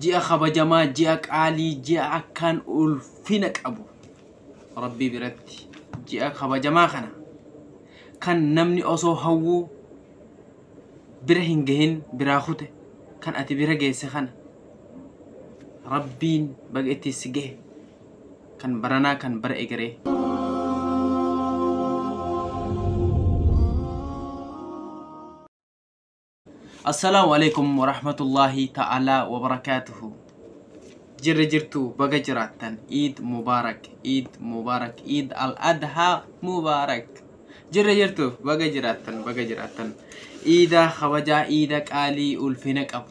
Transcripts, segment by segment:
جاء خبجما جاء قالي جاء أكان ألفينك أبو ربي برتي جاء خبجما خنا كان نمني أصو هو برهن جهن براخوته كان أتي برجع سخنا ربين بقيتي سجه كان برنا كان برئجري السلام عليكم ورحمة الله تعالى وبركاته جرجرتو بجراتن عيد مبارك عيد مبارك عيد الأضحى مبارك جرجرتو بجراتن عيدا خواجا عيدا قالي ألفينك أب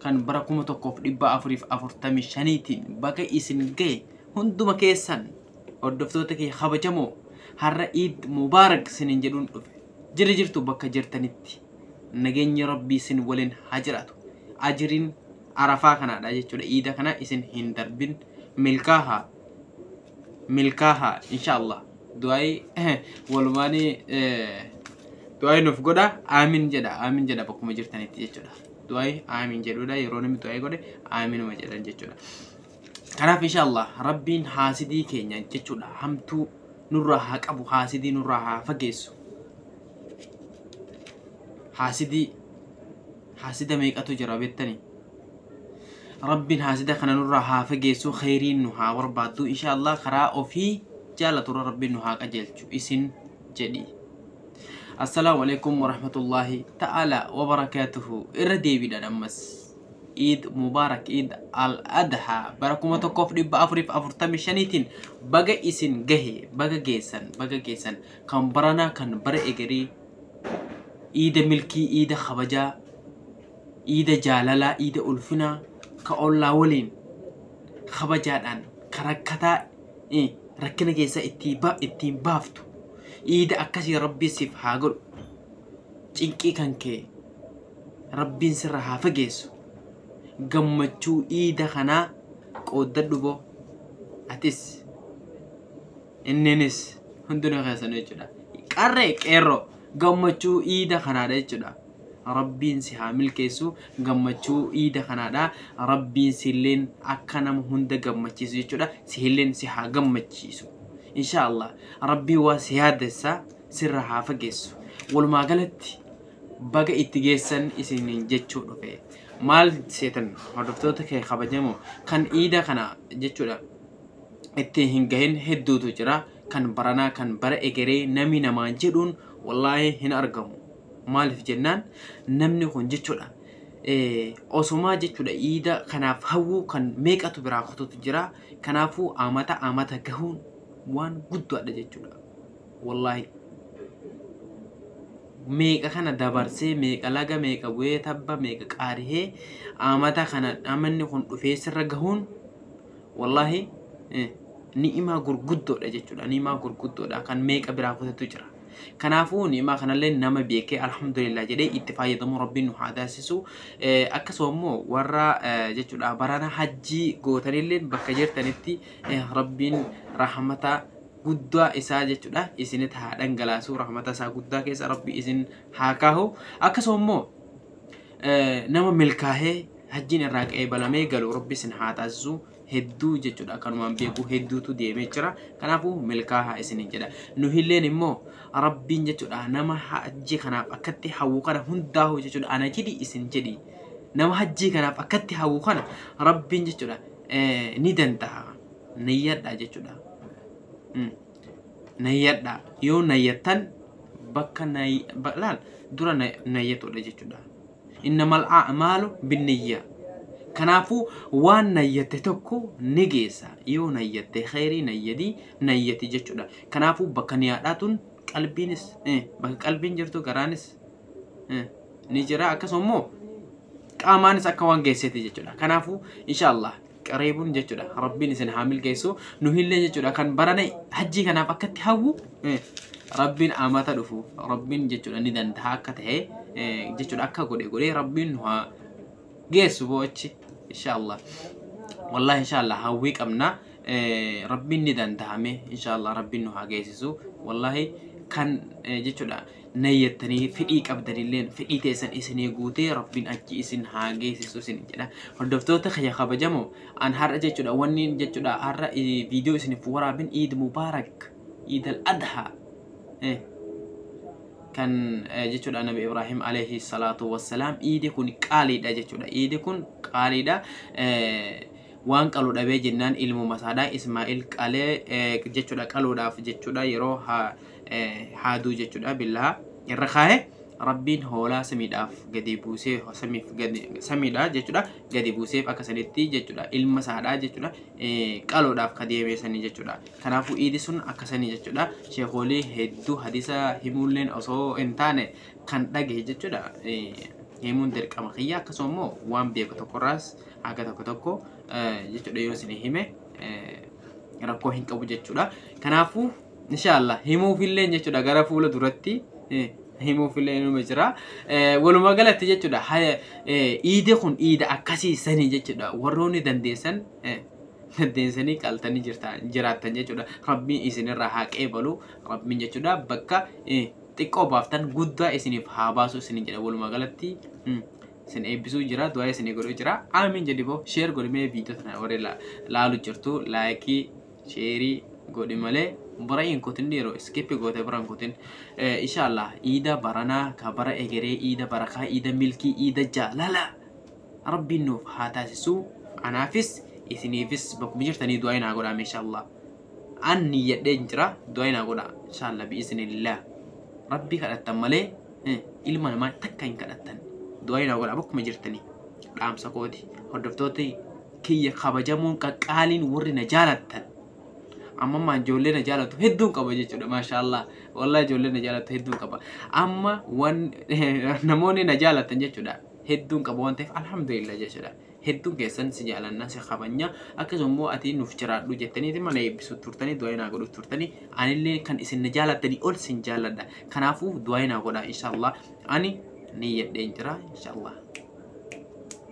كان بركم تقف ربا أفريف أفرتمي شنيتين بقى إسن جي هندو مكيسن ودفتوتك خواجمو هر عيد مبارك سنين جدون جرجرتو بجرتنتي نجني ربي سن ولن هجراتو أجرين عرفا كنا داجي تقول إيدا كنا إسن هندربين ملكاها إن شاء الله دعاء والماني دعاء نفقدا آمين جدا بكم جرتني تيجودا دعاء آمين جدا يروني دعاء قدا آمين مجدا جدا كنا إن شاء الله ربين حاسدي كينيا جدا همتو نورها أبو حاسدي نورها فجيسو حاسدة ميقاتو جرابتني ربين حاسدة خنا نورها فجيسو خيرين نها ورباتو إن شاء الله خراء في جالة ربين نها أجلتو إسن جدي السلام عليكم ورحمة الله تعالى وبركاته إردي بدا نمس عيد مبارك عيد الأضحى بركم تقف ربا أفريف أفرتمي شنيتين بقى إسن جهي بقى جيسن كان برنا كان برئجري إيد ملكي إيد خبجا إيد جاللا إيد ألفنا كأولا ولين خبجان كركتا ركنا جيسا اتين بافتو إيد أكاسي ربي سيف هاقل جنكي كانكي ربي سرها فجيسو قمتشو إيد خنا قودة دبو أتس إننس هندونا غيسا نيجودا كاريك إيرو gammachuu iida kanaadha jechuudha rabbiin si haa milkeessu gammachuu iida kanaadha rabbiin silleen akka nama hunda gammachiisu jechuudha silleen si haa gammachiisu inshallah rabbii waa si yaadessa sirra haa fageessu walumaa galatti baga itti geessan isiniin jechuu dhufe maal seetan hordoftoota kee kabajamoo kan iida kana jechuudha itti hin gahin hedduutu jira kan baranaa kan bara egeree nami namaan jedhuun والله هنا أرقمه مال في جنان نمني خون جتشولا أسمع جتشولا إيدا كناف هو كان ميك أتو براخطو تجرا كنافو آماتا كهون وان قدو أدا جتشولا والله ميك أخنا دبرسي ميك ألاغا ميك ويتابا ميك كاريه آماتا خنا آمني خون فيسر رقهون والله نيما قرقدو أدا جتشولا نيما قرقدو أدا كان ميك براخطو تجرا كنافوني ما خنا لين نما بيكي الحمد لله جدي اتفاقية دم ربنا هذا سيسو أكسومو ورا جتولا برانا حجي قوتني لين بكجر تنتي ربين رحمته قدوا إسا جتولا إسنت هذا انجلاسو رحمته سا قدوا كيس ربي إسن هاكاهو أكسومو نما ملكاه حجين الراك أي بلامي قالوا ربي سن هاتازو hedduu jechuudha kanumaan beeku hedduutu deemee jira kanaafuu milkaaha isin jedha nu hilleen immoo rabbiin jechuudha nama hajji kanaaf akkatti hawwu kana hundaahu jechuudha ana jidi isin jedhi nama hajji kanaaf akkatti hawwu kana rabbiin jechuudha ni danda'a niyyadha jechuudha niyyadha yoo niyyatan bakka laal dura niyyatudha jechuudha innamal a'maalu binniyya كنافو وان نيته تكو نجيسا يو نيته خيري نيدي نيتي جتشودا كنافو بكنياتون قلبينس بك قلبين جرتو غرانس نيجرا اكسومو قامانس اكوان جيسيتي جتشودا كنافو ان شاء الله قريبون جتشودا ربي نسن حامل جيسو نهيل جتشودا كان براني حجي كنا فكت هاو ربين اماتا دفو ربين جتشودا ندان تاكته جتشودا اكا غودي ربين هو جيسو بوتشي إن شاء الله والله إن شاء الله هويك أمنا ربي ندان تهمه إن شاء الله ربي إنه هاجيسو والله kan jechuudha nayyatanii fedhii qabdanilleen fedhii teessan isinii guutee rabbiin achi isin haa geessisu isin jedha. Hordoftoota kiyya kabajamoo an har'a jechuudha wanni jechuudha har'a viidiyoo isiniif waraabin Eid Mubaarak Eid al-Adha kan jechuudha Nabi Ibrahim alayhi salatu wassalaam Eid kun qaaliidha jechuudha. Eid kun qaaliidha. Waan qaluu dhabee jennaan ilmu masaadhaa Ismaa'il qalee jechuudha qaluudhaaf jechuudha yeroo haaduu jechuudha billaa irra kaa'e rabbiin hoolaa samiidhaaf gadi buusee samiidhaa jechuudha gadi buuseef akkasanitti jechuudha ilma saadhaa jechuudha qaluudhaaf kadeemeessanii jechuudha. Kanaafuu Eid sun akkasanii jechuudha sheekoolii hedduu hadiisa himuulleen osoo hin taane kan dhagahe jechuudha himuun dirqama kiyya akkasuma immoo waan beeku tokkorraas akka tokko jechuudha yoo isin hime rakkoo hin qabu jechuudha. Kanaafuu inshallah himuufillee jechuudha gara fuula duratti himuufillee numa jira. Walumaa galatti jechuudha Eid kun Eid akkasii sanii jechuudha warroonni dandeessanii qaltanii jiraattan jechuudha. Rabbiin isinirraa haa qeebalu. Rabbiin jechuudha bakka xiqqoo baaftan guddaa isiniif haa baasu isin jedha. Walumaa galatti sin eebbisuu jira du'aa isinii godhuu jira. Amiin jedhi boo sheer godhimee viidiyoo tana warri laalu jirtu laayikii sheerii godhi malee برأيين كوتين ديرو سكيبي قوتي بران كوتين إن شاء الله إيدا برانا كبرا إجري إيدا بركة إيدا ملكي إيدا جا لا ربي النوف هاتاسسو أنافس إثنيفس بكمجر تاني دعينا أقول إن شاء الله أني يدينجرا دعينا أقول إن شاء الله بإذن الله ربي كأتن ملي إلما ما تكين كأتن دعينا أقول بكمجر تاني رام سكوتي هدفتوتي كي خبجمون كقالين ورنا جالتن amma ma ijoolleen jaalatu hedduun qaba jechuudha maashaallah wallahi ijoolleen jaalatu hedduun qaba amma wan namoonni na jaalatan jechuudha hedduun qaba waan ta'eef alhamdulillah jechuudha hedduun keessan si jaalanna si qabanya akkasummoo ati nuuf jiraadhu jettanii mana eebbisu turtanii du'aa naa godhu turtanii anillee kan isin jaalatanii ol sin jaaladha. Kanaafuu du'aa naa godha inshallah ani ni yedheen jira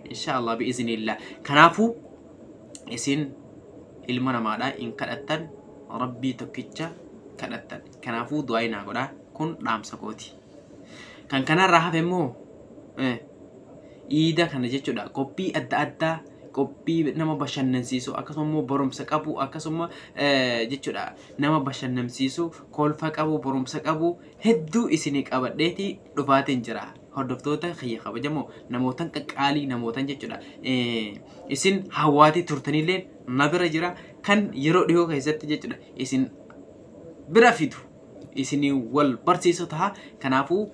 inshallah bi iznillah. Kanaafuu isin ilma namaadha in kadhattan rabbii tokkicha kadhattan. Kanaafuu du'aa naa godha kun dhaamsa kooti. Kan kanarraa hafe immoo Eid kana jechuudha qophii adda addaa qophii nama bashannansiisu akkasuma barumsa qabu akkasuma jechuudha nama bashannansiisu kolfa qabu barumsa qabu hedduu isinii qabadheeti dhufaatiin jira. Hordoftoota kiyya kabajamoo namootan qaqqaalii namootan jechuudha isin hawaati turtanillee na bira jira kan yeroo dhiyoo keessatti jechuudha isin bira fidu isinii wal barsiisu ta'a. Kanaafuu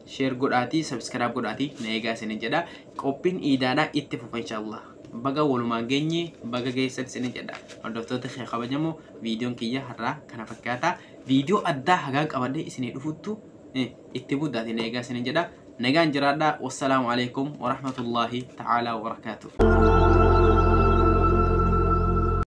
share godhaati subscribe godhaati na eegaa isin jedha. Qophiin Eidaadhaa itti fufa inshallah. Baga walumaan geenye baga geessan isin jedha. Hordoftoota kiyya kabajamoo viidiyoon kiyya har'aa kana fakkaata. Viidiyoo addaa hagaan qabadhee isinii dhufuttu itti buddaati na eegaa isin jedha. Nagaan jiraadhaa. Wassalaamu alaikum wa rahmatullahi ta'ala wa barakatuh.